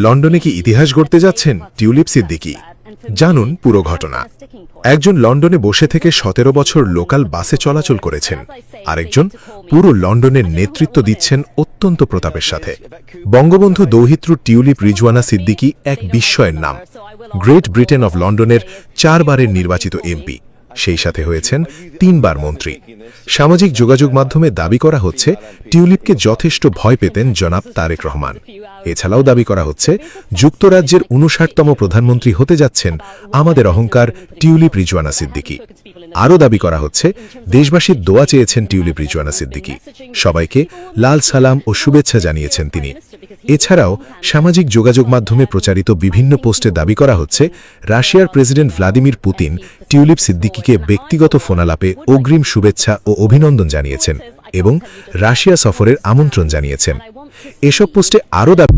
লন্ডনে কি ইতিহাস গড়তে যাচ্ছেন টিউলিপ সিদ্দিকী? জানুন পুরো ঘটনা। একজন লন্ডনে বসে থেকে ১৭ বছর লোকাল বাসে চলাচল করেছেন, আরেকজন পুরো লন্ডনের নেতৃত্ব দিচ্ছেন অত্যন্ত প্রতাপের সাথে। বঙ্গবন্ধু দৌহিত্র টিউলিপ রিজওয়ানা সিদ্দিকী এক বিস্ময়ের নাম। গ্রেট ব্রিটেন অব লন্ডনের ৪ বারের নির্বাচিত এমপি, সেই সাথে হয়েছেন ৩ বার মন্ত্রী। সামাজিক যোগাযোগ মাধ্যমে দাবি করা হচ্ছে টিউলিপকে যথেষ্ট ভয় পেতেন জনাব তারেক রহমান। এছাড়াও দাবি করা হচ্ছে যুক্তরাজ্যের ৫৯তম প্রধানমন্ত্রী হতে যাচ্ছেন আমাদের অহংকার টিউলিপ রিজওয়ানা সিদ্দিকী। আরও দাবি করা হচ্ছে দেশবাসীর দোয়া চেয়েছেন টিউলিপ রিজওয়ানা সিদ্দিকী, সবাইকে লাল সালাম ও শুভেচ্ছা জানিয়েছেন তিনি। এছাড়াও সামাজিক যোগাযোগ মাধ্যমে প্রচারিত বিভিন্ন পোস্টে দাবি করা হচ্ছে রাশিয়ার প্রেসিডেন্ট ভ্লাদিমির পুতিন টিউলিপ সিদ্দিকীকে ব্যক্তিগত ফোনালাপে অগ্রিম শুভেচ্ছা ও অভিনন্দন জানিয়েছেন এবং রাশিয়া সফরের আমন্ত্রণ জানিয়েছেন। এসব পোস্টে আরও দাবি